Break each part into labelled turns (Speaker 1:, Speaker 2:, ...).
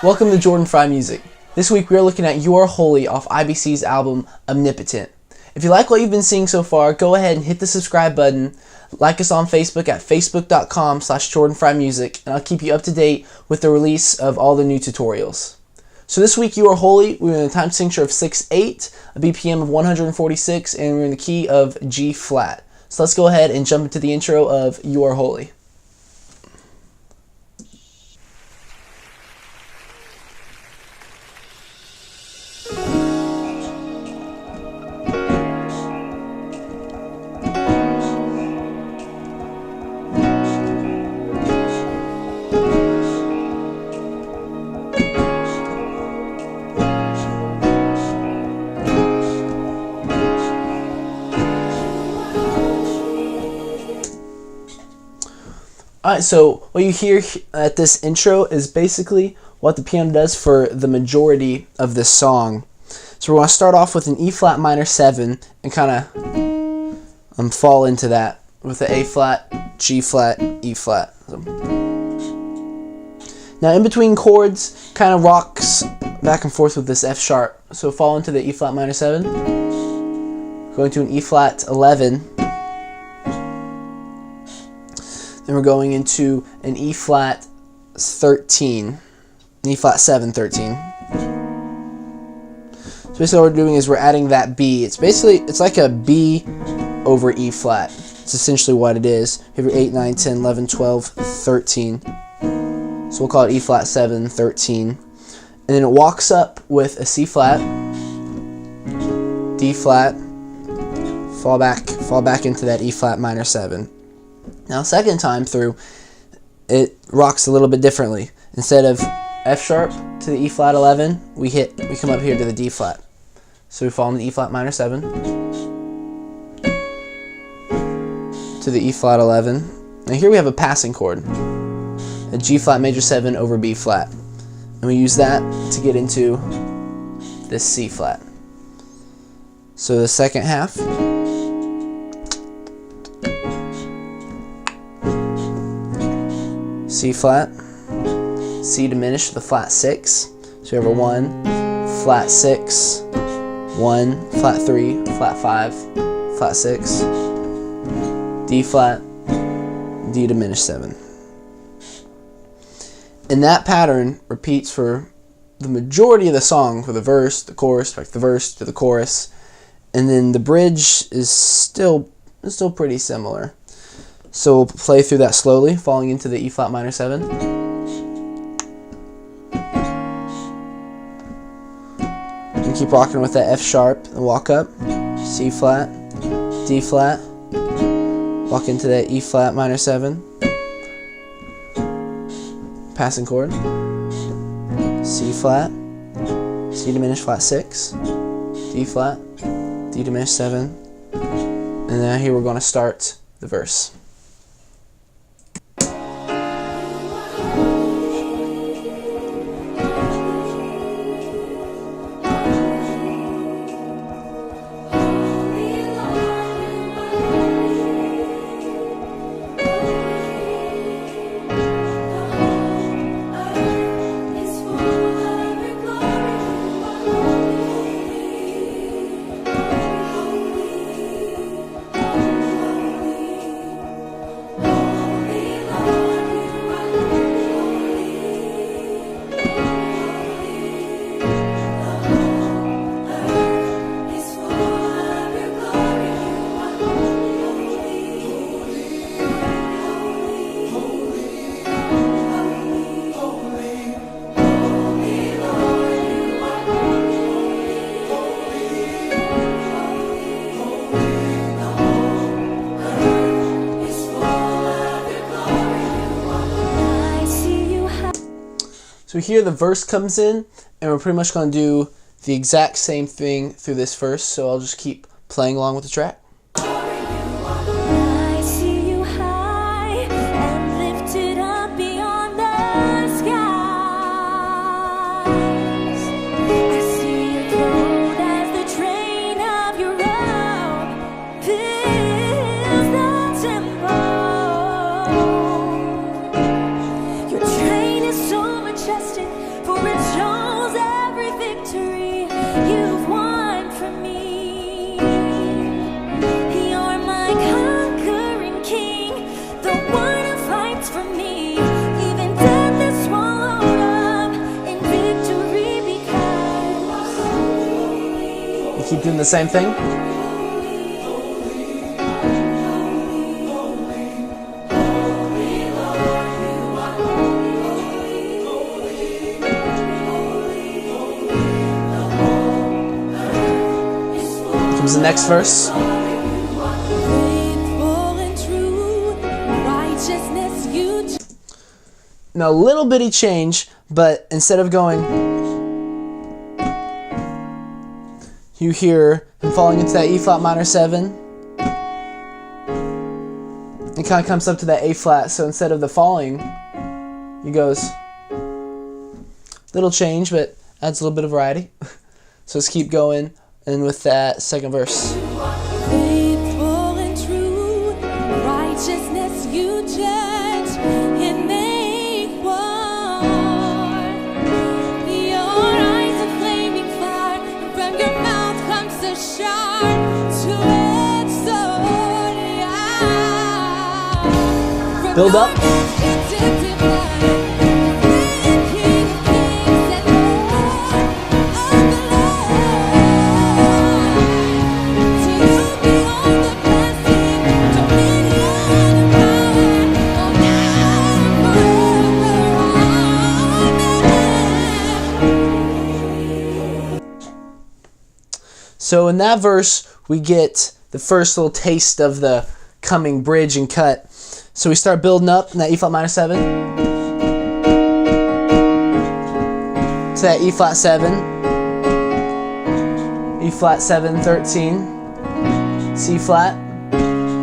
Speaker 1: Welcome to Jordan Fry Music. This week we are looking at You Are Holy off IBC's album Omnipotent. If you like what you've been seeing so far, go ahead and hit the subscribe button. Like us on Facebook at facebook.com/JordanFryMusic, and I'll keep you up to date with the release of all the new tutorials. So this week, You Are Holy, we're in a time signature of 6/8, a BPM of 146, and we're in the key of G flat. So let's go ahead and jump into the intro of You Are Holy. Alright, so what you hear at this intro is basically what the piano does for the majority of this song. So we're going to start off with an E flat minor 7 and kind of fall into that with the A flat, G flat, E flat. Now in between chords, kind of rocks back and forth with this F sharp. So fall into the E flat minor 7, going to an E flat 11. Then we're going into an E flat 13, an E flat 7 13. So basically what we're doing is we're adding that B. It's like a B over E flat. It's essentially what it is. You have your 8, 9, 10, 11, 12, 13. So we'll call it E flat 7 13. And then it walks up with a C flat, D flat, fall back into that E flat minor 7. Now, second time through, it rocks a little bit differently. Instead of F sharp to the E flat 11, we come up here to the D flat. So we fall in the E flat minor 7 to the E flat 11. Now here we have a passing chord, a G flat major 7 over B flat, and we use that to get into this C flat. So the second half. C flat, C diminished to the flat 6. So we have a 1, flat 6, 1, flat 3, flat 5, flat 6, D flat, D diminished 7. And that pattern repeats for the majority of the song, for the verse, the chorus, like the verse to the chorus, and then the bridge is still pretty similar. So we'll play through that slowly, falling into the E flat minor 7. And keep rocking with that F sharp and walk up. C flat, D flat, walk into that E flat minor 7. Passing chord. C flat, C diminished flat 6, D flat, D diminished 7. And now here we're going to start the verse. So here the verse comes in, and we're pretty much going to do the exact same thing through this verse, so I'll just keep playing along with the track.
Speaker 2: I see you high and lifted up beyond the skies. I see you clothed as the train of your robe fills the temple. Your train is so majestic for its
Speaker 1: Keep doing the same thing. Comes the next verse.
Speaker 2: Faithful and true, righteousness you
Speaker 1: Now, a little bitty change, but instead of going, you hear him falling into that E flat minor 7. It kind of comes up to that A flat, so instead of the falling, he goes, little change, but adds a little bit of variety. So let's keep going, and with that second verse.
Speaker 2: faithful and true, righteousness you judge and make war. Your eyes are flaming fire, and from your mouth comes a sharp two-edged sword. From
Speaker 1: Build
Speaker 2: your
Speaker 1: up.
Speaker 2: mouth it's divine, King of kings and Lord of lords. To you be all the blessing, dominion and power, all now and forever.
Speaker 1: So in that verse, we get the first little taste of the coming bridge and cut. So we start building up in that E flat minor 7 to that E flat 7, E flat 7, 13, C flat,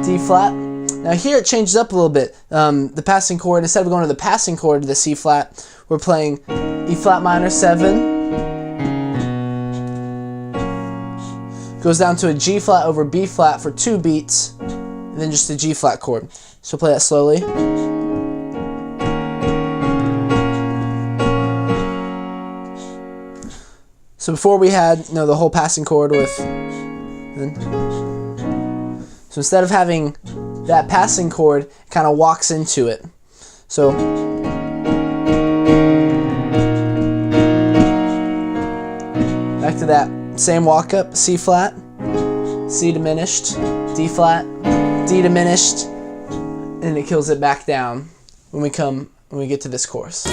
Speaker 1: D flat. Now here it changes up a little bit. The passing chord, instead of going to the passing chord to the C flat, we're playing E flat minor 7, goes down to a G flat over B flat for 2 beats, and then just a G flat chord. So play that slowly. So before we had, the whole passing chord with, so instead of having that passing chord, it kind of walks into it. So back to that same walk up, C flat, C diminished, D flat, D diminished, and it kills it back down when we get to this chorus.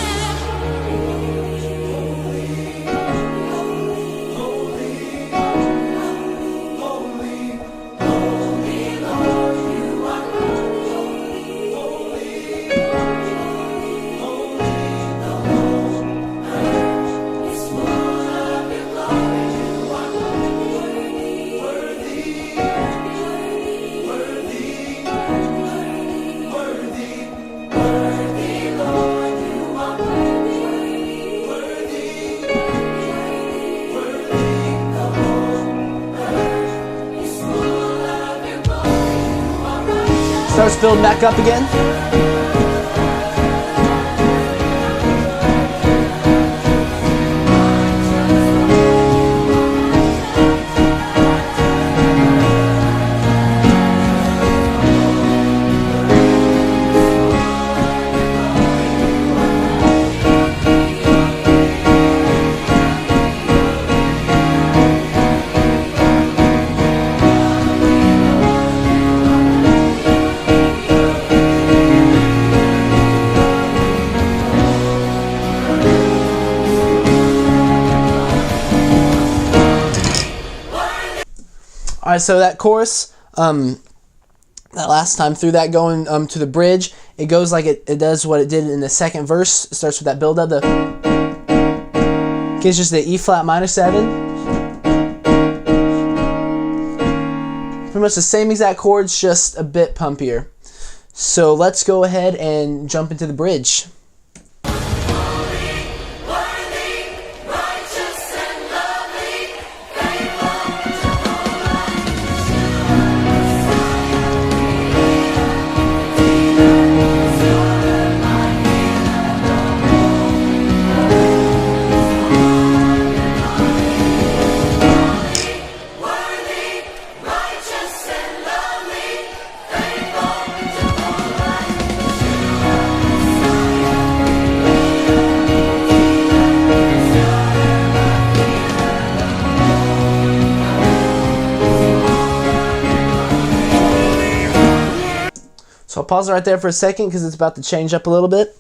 Speaker 1: Starts building back up again. Alright, so that chorus, that last time through that going to the bridge, it goes like it does what it did in the second verse. It starts with that build up, gets just the E flat minor 7. Pretty much the same exact chords, just a bit pumpier. So let's go ahead and jump into the bridge. So I'll pause it right there for a second because it's about to change up a little bit.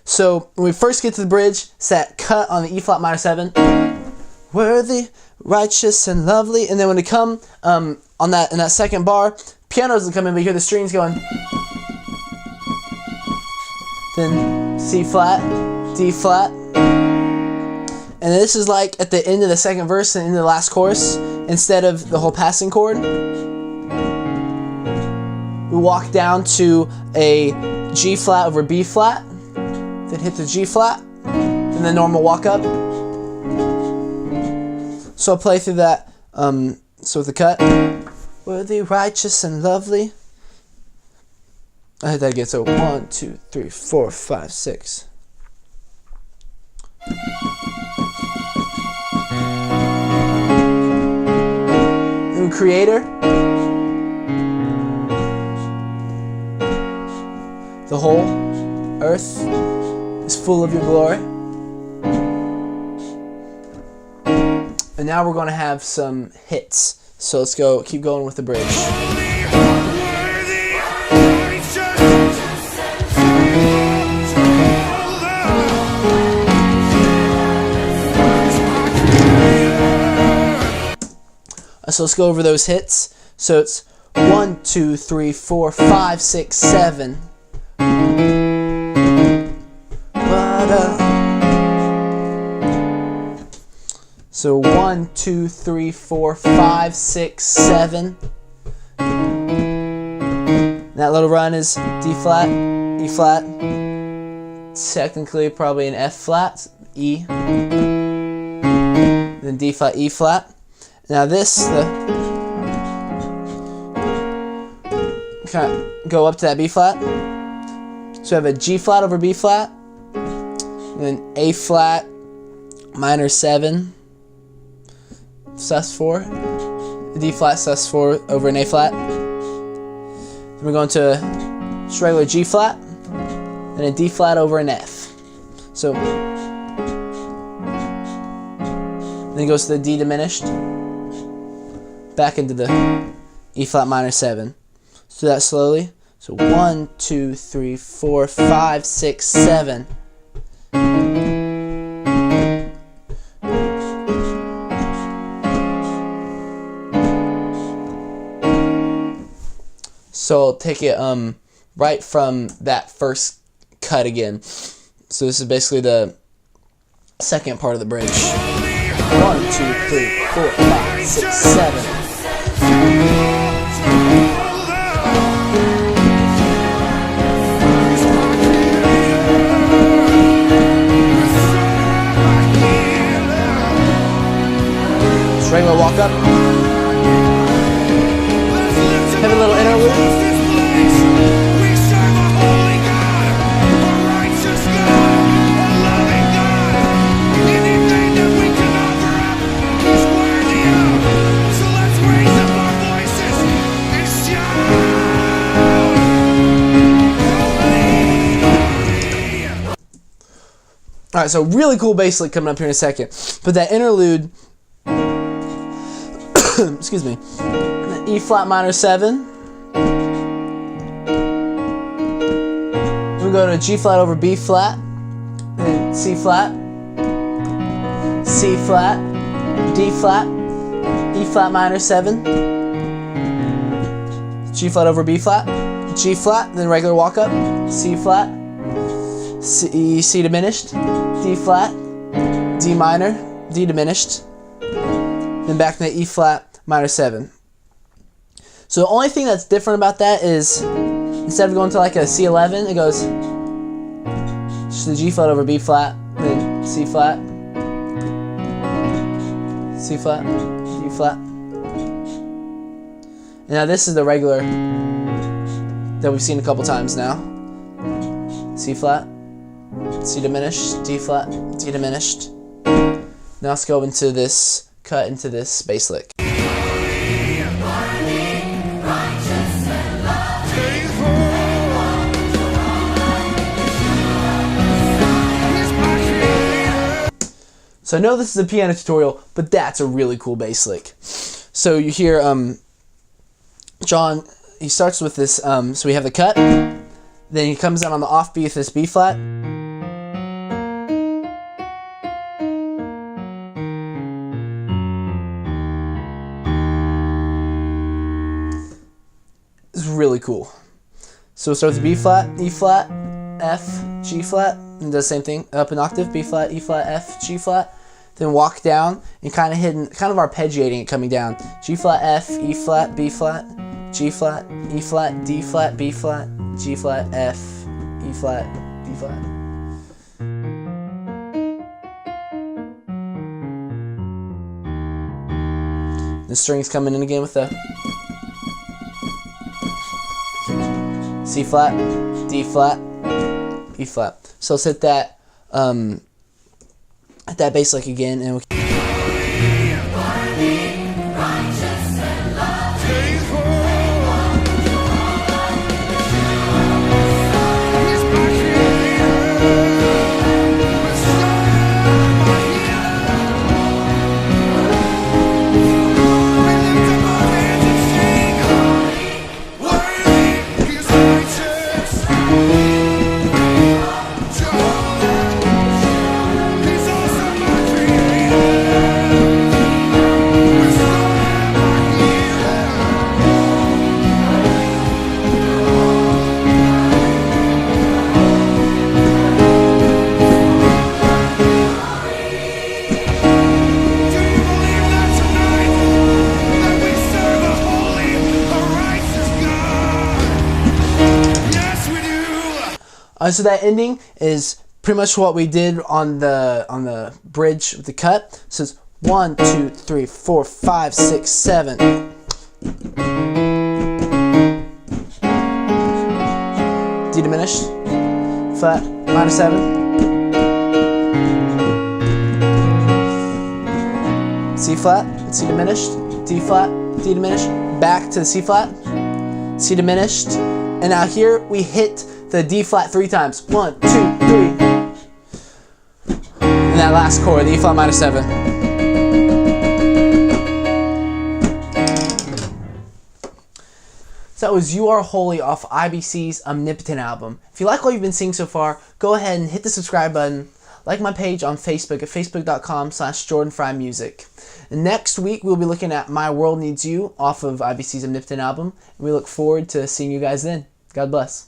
Speaker 1: So when we first get to the bridge, it's that cut on the E flat minor 7. Worthy, righteous, and lovely. And then when we come in that second bar, piano doesn't come in, but you hear the strings going. Then C flat, D flat. And this is like at the end of the second verse and into the last chorus, instead of the whole passing chord. We walk down to a G flat over B flat, then hit the G flat, and then normal walk up. So I'll play through that, so with the cut. Worthy, righteous, and lovely. I hit that again, so 1, 2, 3, 4, 5, 6. New Creator. The whole earth is full of your glory. And now we're going to have some hits. So let's go, keep going with the bridge. So let's go over those hits. So it's 1, 2, 3, 4, 5, 6, 7. So 1, 2, 3, 4, 5, 6, 7. That little run is D flat, E flat. Technically probably an F flat, E. Then D flat, E flat. Now this, kind of go up to that B flat. So we have a G flat over B flat, and then A flat minor 7, sus4, D flat sus4 over an A flat. Then we're going to just regular G flat, and a D flat over an F. So then it goes to the D diminished, back into the E flat minor 7. Let's do that slowly. So 1, 2, 3, 4, 5, 6, 7. So I'll take it right from that first cut again. So this is basically the second part of the bridge. 1, 2, 3, 4, 5, 6, 7. Regular walk up. Have a little interlude. Alright, so really cool bass lick coming up here in a second. But that interlude, excuse me, E flat minor 7. We go to G flat over B flat, then C flat, C flat, D flat, E flat minor 7, G flat over B flat, G flat, then regular walk up, C flat, C diminished, D flat, D minor, D diminished, then back to the E flat minor 7. So the only thing that's different about that is instead of going to like a C11, it goes just the G flat over B flat, then C flat, C flat, D flat. And now this is the regular that we've seen a couple times now. C flat, C diminished, D flat, D diminished. Now let's go into this, cut into this bass lick. So I know this is a piano tutorial, but that's a really cool bass lick. So you hear John, he starts with this, so we have the cut. Then he comes in on the offbeat with this B flat. It's really cool. So we'll start with B flat, E flat, F, G flat, and does the same thing, up an octave, B flat, E flat, F, G flat. Then walk down and kind of arpeggiating it coming down. G flat, F, E flat, B flat, G flat, E flat, D flat, B flat, G flat, F, E flat, B flat. The strings coming in again with the C flat, D flat, E flat. So let's hit that bass lick again, and so that ending is pretty much what we did on the bridge with the cut. So it's 1, 2, 3, 4, 5, 6, 7. D diminished, flat, minor 7. C flat, C diminished, D flat, D diminished, back to the C flat, C diminished, and now here we hit the D flat 3 times. 1, 2, 3. And that last chord, the E flat minor 7. So that was You Are Holy off IBC's Omnipotent album. If you like what you've been seeing so far, go ahead and hit the subscribe button. Like my page on Facebook at facebook.com/JordanFryMusic. And next week, we'll be looking at My World Needs You off of IBC's Omnipotent album. And we look forward to seeing you guys then. God bless.